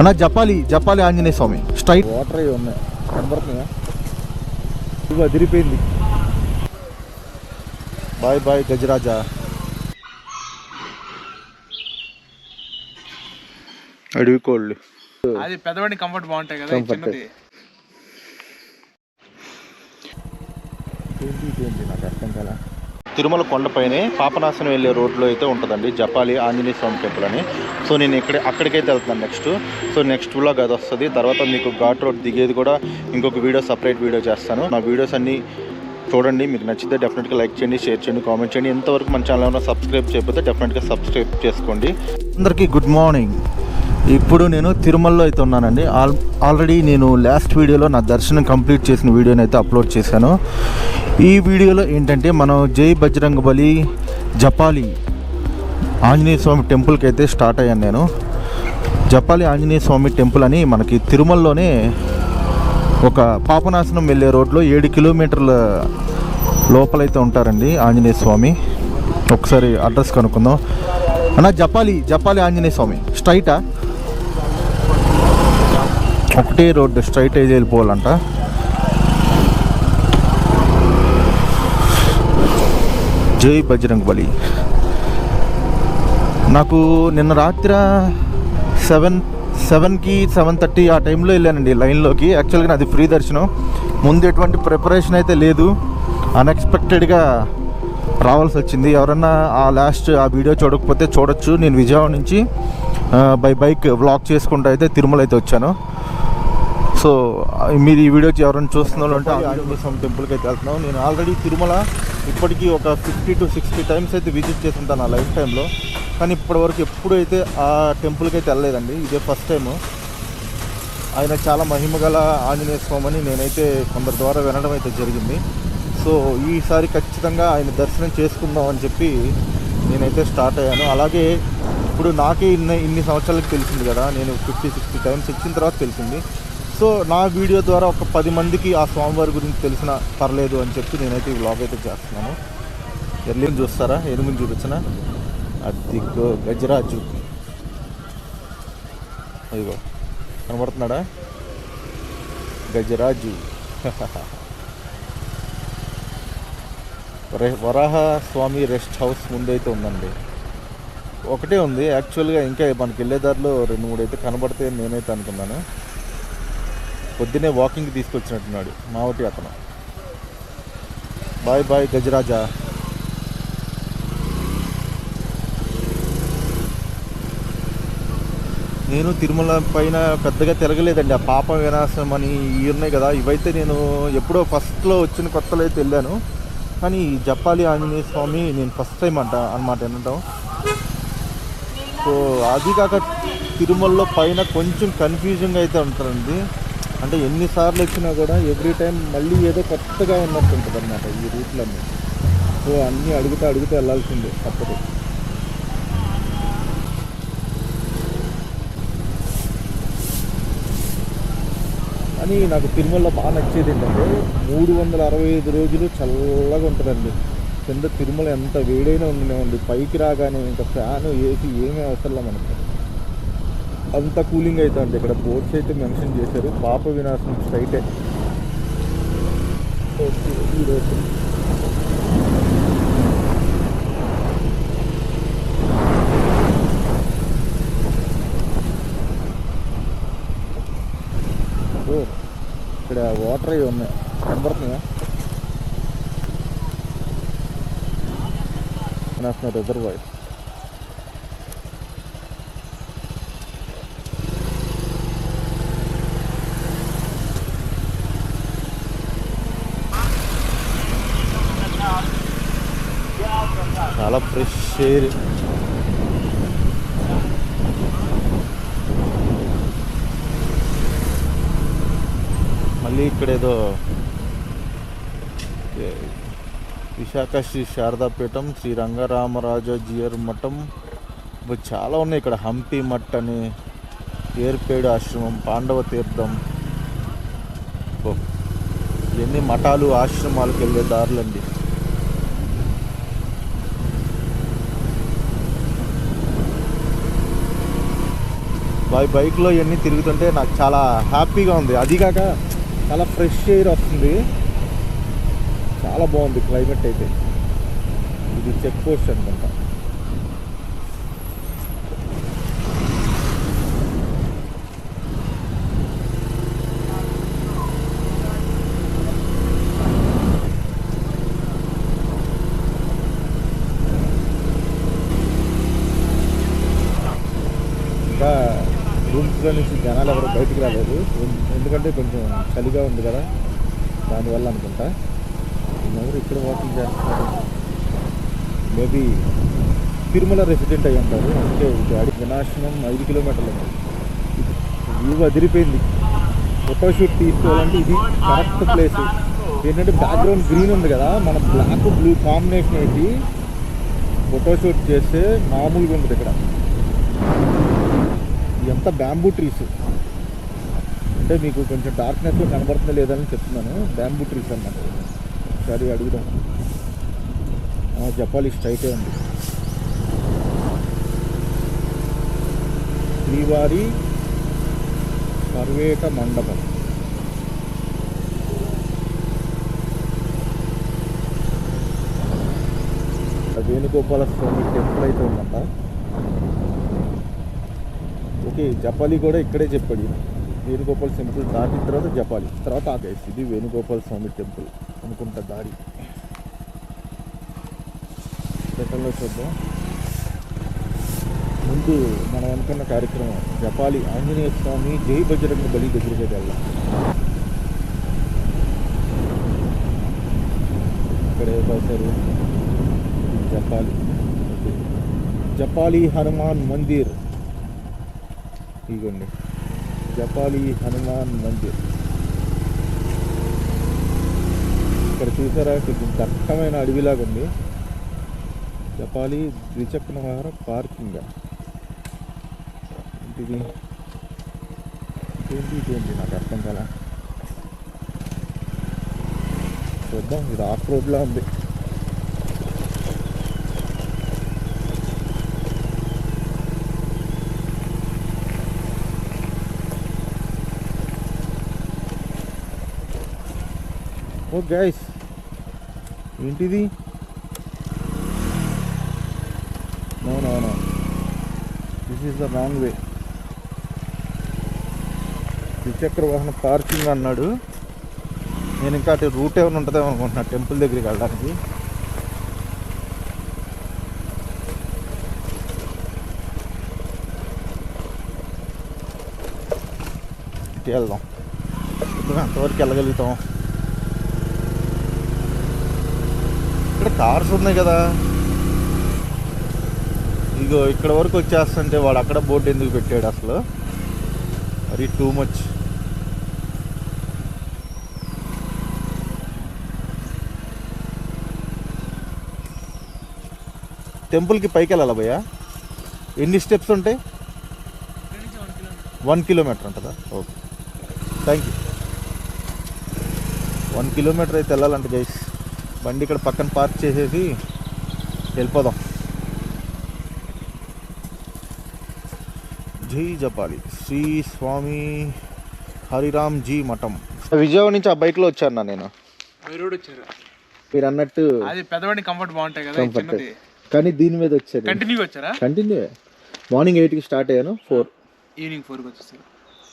అన్న జపాలి ఆంజనేయ స్వామి straight water అవి ఉన్నాయి కనబడుతున్నాయా? ఇవి అదిరిపోయింది. బాయ్ గజరాజా. అడవి కోళ్ళు అది పెద్దవాడి కంఫర్ట్ బాగుంటాయి కదా. చిన్నది నాకు అర్థం కదా. తిరుమల కొండపైనే పాపనాశనం వెళ్ళే రోడ్లో అయితే ఉంటుందండి జపాలి ఆంజనేయ స్వామి టెంపుల్ అని. సో నేను అక్కడికైతే వెళ్తున్నాను నెక్స్ట్. సో నెక్స్ట్ వ్లాగ్ అది వస్తుంది. తర్వాత మీకు ఘాట్ రోడ్ దిగేది కూడా ఇంకొక వీడియో, సపరేట్ వీడియో చేస్తాను. నా వీడియోస్ అన్నీ చూడండి. మీకు నచ్చితే డెఫినెట్గా లైక్ చేయండి, షేర్ చేయండి, కామెంట్ చేయండి. ఎంతవరకు మన ఛానల్ ఏమైనా సబ్స్క్రైబ్ చేయకపోతే డెఫినెట్గా సబ్స్క్రైబ్ చేసుకోండి. అందరికీ గుడ్ మార్నింగ్. ఇప్పుడు నేను తిరుమలలో అయితే ఉన్నానండి. ఆల్రెడీ నేను లాస్ట్ వీడియోలో నా దర్శనం కంప్లీట్ చేసిన వీడియోని అయితే అప్లోడ్ చేశాను. ఈ వీడియోలో ఏంటంటే మనం జై బజరంగబలి జపాలి ఆంజనేయ స్వామి టెంపుల్కి అయితే స్టార్ట్ అయ్యాను నేను. జపాలి ఆంజనేయ స్వామి టెంపుల్ అని మనకి తిరుమలలోనే ఒక పాపనాశనం వెళ్ళే రోడ్లో 7 కిలోమీటర్ల లోపలైతే ఉంటారండి ఆంజనేయ స్వామి. ఒకసారి అడ్రస్ కనుక్కుందాం. అన్న జపాలి ఆంజనేయ స్వామి స్ట్రైటా? ఒకటే రోడ్డు స్ట్రైట్ అయితే వెళ్ళిపోవాలంట. జై బజరంగబలి. నాకు నిన్న రాత్రి 7:30 ఆ టైంలో వెళ్ళానండి లైన్లోకి. యాక్చువల్గా నాది ఫ్రీ దర్శనం. ముందు ఎటువంటి ప్రిపరేషన్ అయితే లేదు. అన్ఎక్స్పెక్టెడ్గా రావాల్సి వచ్చింది. ఎవరన్నా ఆ వీడియో చూడకపోతే చూడొచ్చు. నేను విజయవాడ నుంచి బైక్ వ్లాగ్ చేసుకుంటూ అయితే తిరుమల అయితే వచ్చాను. సో మీరు ఈ వీడియో ఎవరైనా చూస్తున్న అంటే ఆంజనేయ స్వామి టెంపుల్కి అయితే వెళ్తున్నాను. నేను ఆల్రెడీ తిరుమల ఇప్పటికీ ఒక 50 to 60 టైమ్స్ అయితే విజిట్ చేసి ఉంటాను నా లైఫ్ టైంలో. కానీ ఇప్పటివరకు ఎప్పుడైతే ఆ టెంపుల్కి అయితే వెళ్ళలేదండి. ఇదే ఫస్ట్ టైము. ఆయన చాలా మహిమగల ఆంజనేయ స్వామి అని నేనైతే కొందరి ద్వారా వినడం అయితే జరిగింది. సో ఈసారి ఖచ్చితంగా ఆయన దర్శనం చేసుకుందాం అని చెప్పి నేనైతే స్టార్ట్ అయ్యాను. అలాగే ఇప్పుడు నాకే ఇన్ని సంవత్సరాలకు తెలిసింది కదా. నేను 50-60 టైమ్స్ ఇచ్చిన తర్వాత తెలిసింది. సో నా వీడియో ద్వారా ఒక 10 మందికి ఆ స్వామివారి గురించి తెలిసిన పర్లేదు అని చెప్పి నేనైతే ఈ వ్లాగ్ అయితే చేస్తున్నాను. ఎర్లీని చూస్తారా? ఎనుగుని చూపించిన అదిగో గజరాజు. అదిగో కనబడుతున్నాడా గజరాజు. వరాహ స్వామి రెస్ట్ హౌస్ ముందైతే ఉందండి. ఒకటే ఉంది యాక్చువల్గా. ఇంకా మనకి వెళ్ళే దారిలో 2-3 అయితే కనబడితే నేనైతే అనుకున్నాను. పొద్దున్నే వాకింగ్కి తీసుకొచ్చినట్టున్నాడు మావటి అతను. బాయ్ గజరాజా. నేను తిరుమల పైన పెద్దగా తిరగలేదండి. ఆ పాప వినాశనం అని ఇవి ఉన్నాయి కదా, ఇవైతే నేను ఎప్పుడో ఫస్ట్లో వచ్చిన కొత్తలో అయితే వెళ్ళాను. కానీ జపాలి ఆంజనేయ స్వామి నేను ఫస్ట్ టైం అనమాట వినటం. సో అది కాక తిరుమలలో పైన కొంచెం కన్ఫ్యూజింగ్ అయితే ఉంటారండి. అంటే ఎన్నిసార్లు వచ్చినా కూడా ఎవ్రీ టైం మళ్ళీ ఏదో కొత్తగా ఉన్నట్టు ఉంటుంది అన్నమాట ఈ రూట్లన్నీ. సో అన్నీ అడుగుతూ వెళ్ళాల్సిందే తప్పదు. అని నాకు తిరుమలలో బాగా నచ్చేది ఏంటంటే 365 రోజులు చల్లగా ఉంటుందండి. కింద తిరుమల ఎంత వేడైనా ఉండనివ్వండి, పైకి రాగానే ఇంకా ఫ్యాను ఏసీ ఏమీ అవసరంలా మనకి అంత కూలింగ్ అయితే అండి. ఇక్కడ బోర్డ్స్ అయితే మెన్షన్ చేశారు. పాప వినాశనం స్ట్రైటే. ఈరోజు ఇక్కడ వాటర్ అవి ఉన్నాయి కనబడుతున్నాయా? National reservoir. చాలా ఫ్రెష్ ఎయిర్. మళ్ళీ ఇక్కడ ఏదో విశాఖ శ్రీ శారదాపీఠం, శ్రీ రంగరామరాజజీయర్ మఠం చాలా ఉన్నాయి ఇక్కడ. హంపి మఠ్ అని, ఏర్పేడు ఆశ్రమం, పాండవ తీర్థం. ఇవన్నీ మఠాలు ఆశ్రమాలకు వెళ్ళే దారులండి. బైక్లో ఇవన్నీ తిరుగుతుంటే నాకు చాలా హ్యాపీగా ఉంది. అదిగాక చాలా ఫ్రెష్ ఎయిర్ వస్తుంది, చాలా బాగుంది క్లైమేట్ అయితే. ఇది చెక్ పోస్ట్ అనుకుంటా. ఇంకా రూమ్స్లో నుంచి జనాలు ఎవరు బయటికి రాలేదు, ఎందుకంటే కొంచెం చలిగా ఉంది కదా, దానివల్ల అనుకుంటా. ఎవరు ఇక్కడ వాకింగ్ చేస్తున్నారు, మేబీ తిరుమల రెసిడెంట్ అయ్యి ఉంటారు. అంటే ఇది వినాశనం 5 కిలోమీటర్లు ఉంది. వ్యూ అదిరిపోయింది. ఫోటోషూట్ తీసుకోవాలంటే ఇది కరెక్ట్ ప్లేస్. ఏంటంటే బ్యాక్గ్రౌండ్ గ్రీన్ ఉంది కదా, మన బ్లాక్ బ్లూ కాంబినేషన్ వేసి ఫోటోషూట్ చేస్తే మామూలుగా ఉంటుంది. ఇక్కడ ఎంత బ్యాంబూ ట్రీస్ అంటే మీకు కొంచెం డార్క్నెస్లో కనబడుతుందో లేదని చెప్తున్నాను. బ్యాంబూ ట్రీస్ అన్నమాట. సరే అడుగుదాం. జపాలి స్ట్రైటే ఉంది. శ్రీవారి పర్వేట మండపం. వేణుగోపాల స్వామి టెంపుల్ అయితే ఉందంట. ఓకే, జపాలి కూడా ఇక్కడే చెప్పాడు. వేణుగోపాల టెంపుల్ దాటిన తర్వాత జపాలి, తర్వాత ఆకేసి ఇది వేణుగోపాల స్వామి టెంపుల్ అనుకుంటా. దారి సెకండ్లో చూద్దాం. ముందు మనం అనుకున్న కార్యక్రమం జపాలి ఆంజనేయ స్వామి జై బజరంగ బలి దగ్గరికి వెళ్దాం. ఇక్కడ ఏమవుతారు జపాలి. జపాలి హనుమాన్ మందిర్. ఇదిగోండి జపాలి హనుమాన్ మందిర్. ఇక్కడ చూసారా, కొంచెం దట్టమైన అడవిలాగా ఉంది. జపాలి ద్విచక్ర వాహన పార్కింగ్. ఏంటిది ఏంటి నాకు అర్థం కాల. చూద్దాం. ఇది ఆఫ్ రోడ్లా ఉంది. ఓ గైస్, ఏంటిది? No, this is the wrong way. ద్విచక్ర వాహన పార్కింగ్ అన్నాడు. నేను ఇంకా అటు రూట్ ఏమైనా ఉంటుందేమో అనుకుంటున్నా టెంపుల్ దగ్గరికి వెళ్ళడానికి. ఇటు వెళ్దాం. ఇప్పుడు అంతవరకు వెళ్ళగలుగుతాం. ఇక్కడ కార్స్ ఉన్నాయి కదా. ఇగో ఇక్కడ వరకు వచ్చేస్తుంటే వాడు అక్కడ బోర్డు ఎందుకు పెట్టాడు అసలు? అది టూ మచ్. టెంపుల్కి పైకి వెళ్ళాలా భయ్యా? ఎన్ని స్టెప్స్ ఉంటాయి? 1 కిలోమీటర్ ఉంటుందా? Okay, thank you. 1 కిలోమీటర్ అయితే వెళ్ళాలంట గైస్. బండి ఇక్కడ పక్కన పార్క్ చేసేసి వెళ్ళిపోదాం. జై జపాలి శ్రీ స్వామి హరిరామ్ జీ మఠం. విజయవాడ నుంచి ఆ బైక్లో వచ్చాను నేను. మీరు అన్నట్టు అది పెద్దవాడి కంఫర్ట్ బాగుంటాయి కదా, చిన్నది. కానీ దీని మీద వచ్చారు. కంటిన్యూ వచ్చారా? కంటిన్యూ. మార్నింగ్ 8కి స్టార్ట్ అయ్యాను, ఈవినింగ్ 4కి వచ్చేసారు.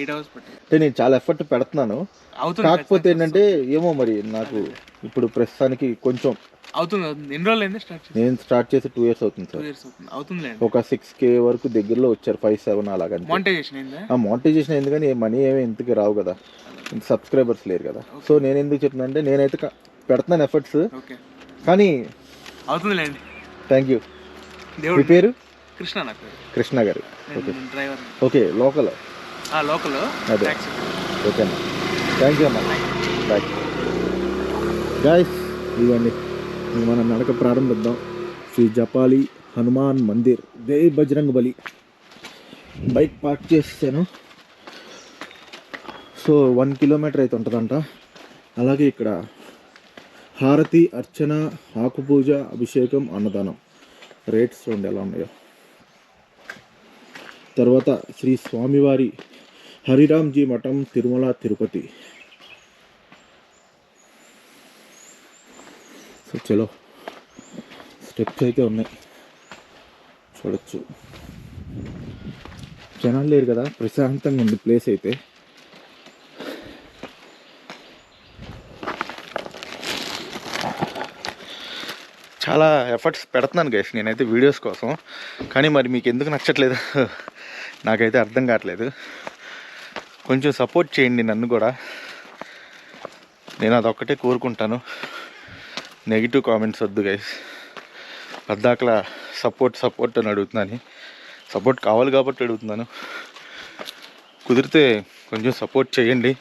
8 hours పట్టాయి. అంటే నేను చాలా ఎఫర్ట్ పెడుతున్నాను. కాకపోతే ఏంటంటే ఏమో మరి నాకు ఇప్పుడు ప్రస్తుతానికి కొంచెం అవుతుంది. ఎన్ని రోజులు అయింది స్టార్ట్ చేసి? నేను స్టార్ట్ చేసి 2 years అవుతుంది సార్. 2 years అవుతుంది. ఒక 6K వరకు దగ్గరలో వచ్చారు, 5-7 అలాగ. మానిటైజేషన్ అయింది కానీ మనీ ఏమి ఇంతకి రావు కదా, సబ్స్క్రైబర్స్ లేరు కదా. సో నేను ఎందుకు చెప్తున్నా అంటే నేనైతే పెడుతున్నాను ఎఫర్ట్స్, కానీ అవుతుందిలేండి. Thank you. మీ పేరు? కృష్ణ. నా పేరు కృష్ణ గారు. Okay, driver. Okay, local. అదే, ఓకే అన్న, థ్యాంక్ యూ అన్న, బాయ్. గాయస్, ఇవ్వండి మనం నడక ప్రారంభిద్దాం. శ్రీ జపాలి హనుమాన్ మందిర్ జై బజరంగ బలి. బైక్ పార్క్ చేసాను. సో 1 కిలోమీటర్ అయితే ఉంటుందంట. అలాగే ఇక్కడ హారతి, అర్చన, ఆకుపూజ, అభిషేకం, అన్నదానం రేట్స్ చూడండి ఎలా ఉన్నాయో. తర్వాత శ్రీ స్వామివారి హరిరామ్జీ మఠం తిరుమల తిరుపతి. సో చలో స్టెప్స్ అయితే ఉన్నాయి, చూడొచ్చు. జనాలు లేరు కదా, ప్రశాంతంగా ఉంది ప్లేస్ అయితే. చాలా ఎఫర్ట్స్ పెడుతున్నాను గైస్ నేనైతే వీడియోస్ కోసం, కానీ మరి మీకు ఎందుకు నచ్చట్లేదు నాకైతే అర్థం కావట్లేదు. కొంచెం సపోర్ట్ చేయండి నన్ను కూడా, నేను అదొక్కటే కోరుకుంటాను. నెగిటివ్ కామెంట్స్ వద్దు గైస్. పద్దాకలా సపోర్ట్ అని అడుగుతున్నాను. సపోర్ట్ కావాలి కాబట్టి అడుగుతున్నాను. కుదిరితే కొంచెం సపోర్ట్ చేయండి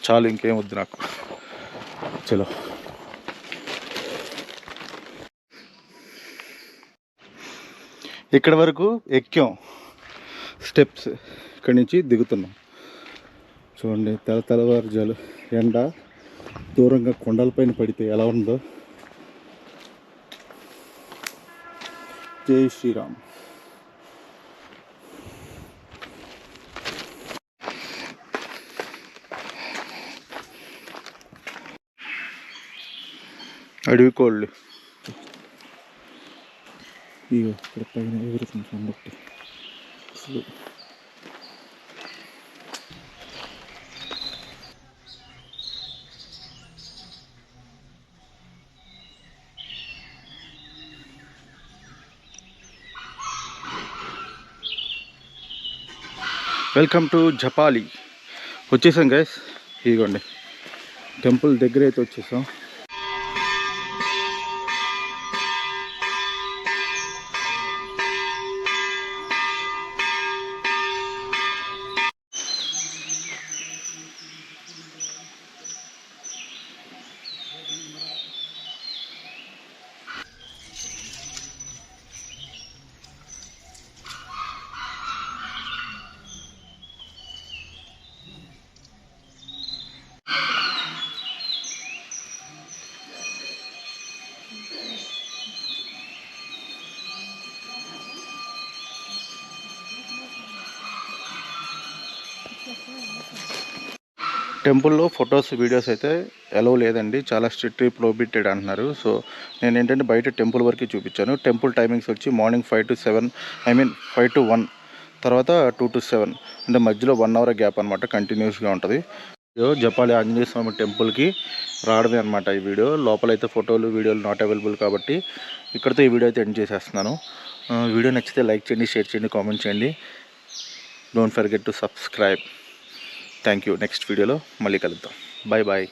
చాలు, ఇంకేం వద్దు నాకు. చలో ఇక్కడ వరకు ఎక్కాం స్టెప్స్, ఇక్కడి నుంచి దిగుతున్నాం. చూడండి తెల్లవారుజాలు ఎండ దూరంగా కొండలపైన పడితే ఎలా ఉందో. జై శ్రీరామ్. అడవి కోళ్ళు ఇగో ఇక్కడ పైన ఎగురుతుంది అందరికి అసలు. Welcome to Japali. వచ్చేసాం గైస్, ఇదిగోండి టెంపుల్ దగ్గర అయితే వచ్చేసాం. టెంపుల్లో ఫొటోస్ వీడియోస్ అయితే అలౌ లేదండి, చాలా స్ట్రిక్ట్లీ ప్రోహిబిటెడ్ అంటున్నారు. సో నేను ఏంటంటే బయట టెంపుల్ వరకు చూపించాను. టెంపుల్ టైమింగ్స్ వచ్చి మార్నింగ్ 5 to 7, 5 to 1, తర్వాత 2 to 7, అంటే మధ్యలో 1 hour గ్యాప్ అనమాట, కంటిన్యూస్గా ఉంటుంది. జపాలి ఆంజనేయ స్వామి టెంపుల్కి రావడమే అనమాట ఈ వీడియో. లోపలైతే ఫోటోలు వీడియోలు నాట్ అవైలబుల్ కాబట్టి ఇక్కడితో ఈ వీడియో అయితే ఎండ్ చేసేస్తున్నాను. వీడియో నచ్చితే లైక్ చేయండి, షేర్ చేయండి, కామెంట్ చేయండి. Don't forget to subscribe. Thank you. Next వీడియోలో మళ్ళీ కలుద్దాం. Bye bye.